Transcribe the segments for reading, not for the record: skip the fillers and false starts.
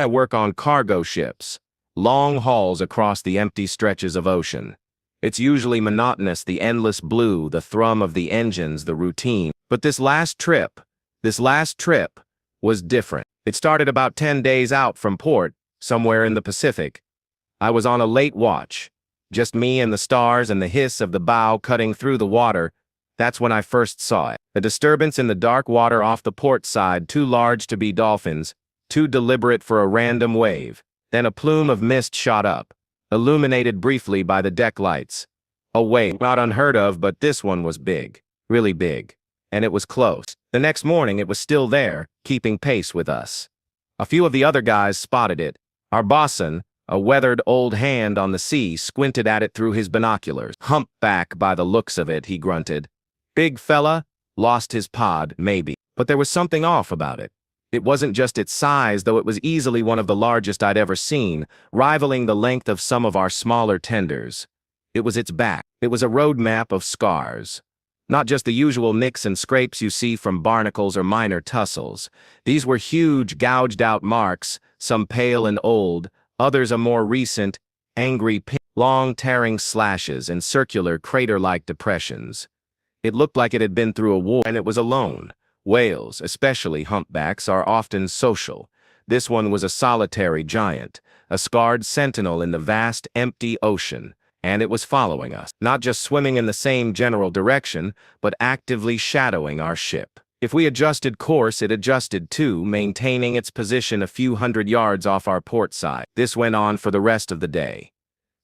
I work on cargo ships, long hauls across the empty stretches of ocean. It's usually monotonous, the endless blue, the thrum of the engines, the routine. But this last trip was different. It started about 10 days out from port, somewhere in the Pacific. I was on a late watch. Just me and the stars and the hiss of the bow cutting through the water. That's when I first saw it. A disturbance in the dark water off the port side, too large to be dolphins, too deliberate for a random wave. Then a plume of mist shot up, illuminated briefly by the deck lights. A wave, not unheard of, but this one was big, really big. And it was close. The next morning it was still there, keeping pace with us. A few of the other guys spotted it. Our bosun, a weathered old hand on the sea, squinted at it through his binoculars. "Humpback by the looks of it," he grunted. "Big fella? Lost his pod, maybe." But there was something off about it. It wasn't just its size, though it was easily one of the largest I'd ever seen, rivaling the length of some of our smaller tenders. It was its back. It was a road map of scars. Not just the usual nicks and scrapes you see from barnacles or minor tussles. These were huge, gouged-out marks, some pale and old, others a more recent, angry pink, long tearing slashes and circular crater-like depressions. It looked like it had been through a war, and it was alone. Whales, especially humpbacks, are often social. This one was a solitary giant, a scarred sentinel in the vast, empty ocean, and it was following us, not just swimming in the same general direction, but actively shadowing our ship. If we adjusted course, it adjusted too, maintaining its position a few hundred yards off our port side. This went on for the rest of the day.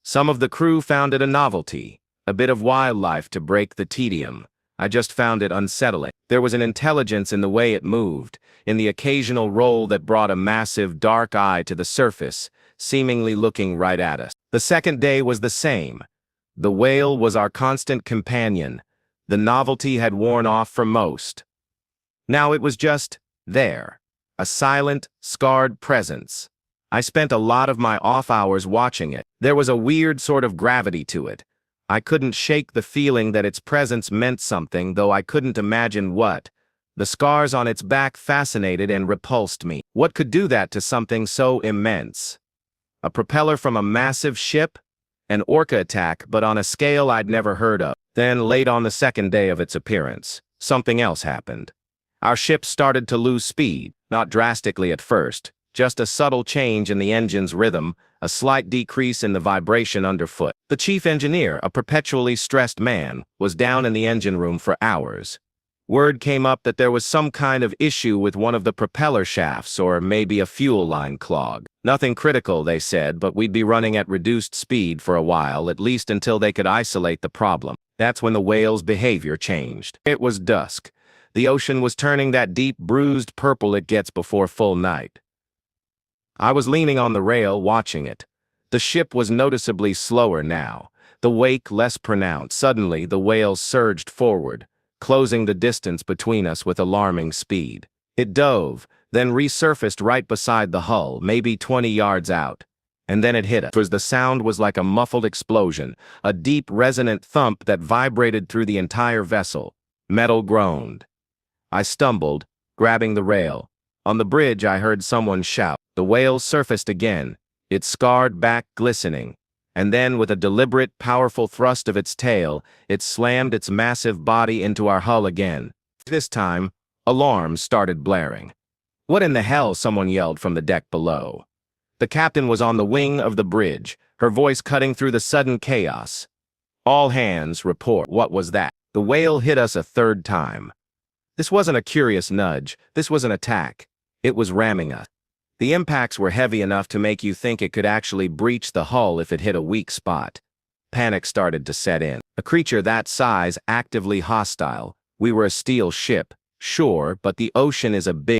Some of the crew found it a novelty, a bit of wildlife to break the tedium. I just found it unsettling. There was an intelligence in the way it moved, in the occasional roll that brought a massive dark eye to the surface, seemingly looking right at us. The second day was the same. The whale was our constant companion. The novelty had worn off for most. Now it was just there, a silent, scarred presence. I spent a lot of my off hours watching it. There was a weird sort of gravity to it. I couldn't shake the feeling that its presence meant something, though I couldn't imagine what. The scars on its back fascinated and repulsed me. What could do that to something so immense? A propeller from a massive ship? An orca attack, but on a scale I'd never heard of. Then, late on the second day of its appearance, something else happened. Our ship started to lose speed, not drastically at first, just a subtle change in the engine's rhythm, a slight decrease in the vibration underfoot. The chief engineer, a perpetually stressed man, was down in the engine room for hours. Word came up that there was some kind of issue with one of the propeller shafts, or maybe a fuel line clog. Nothing critical, they said, but we'd be running at reduced speed for a while, at least until they could isolate the problem. That's when the whale's behavior changed. It was dusk. The ocean was turning that deep, bruised purple it gets before full night. I was leaning on the rail, watching it. The ship was noticeably slower now, the wake less pronounced. Suddenly, the whale surged forward, closing the distance between us with alarming speed. It dove, then resurfaced right beside the hull, maybe 20 yards out. And then it hit us. The sound was like a muffled explosion, a deep, resonant thump that vibrated through the entire vessel. Metal groaned. I stumbled, grabbing the rail. On the bridge, I heard someone shout. The whale surfaced again, its scarred back glistening, and then with a deliberate, powerful thrust of its tail, it slammed its massive body into our hull again. This time, alarms started blaring. "What in the hell?" someone yelled from the deck below. The captain was on the wing of the bridge, her voice cutting through the sudden chaos. "All hands, report." What was that? The whale hit us a third time. This wasn't a curious nudge, this was an attack. It was ramming us. The impacts were heavy enough to make you think it could actually breach the hull if it hit a weak spot. Panic started to set in. A creature that size, actively hostile. We were a steel ship, sure, but the ocean is a big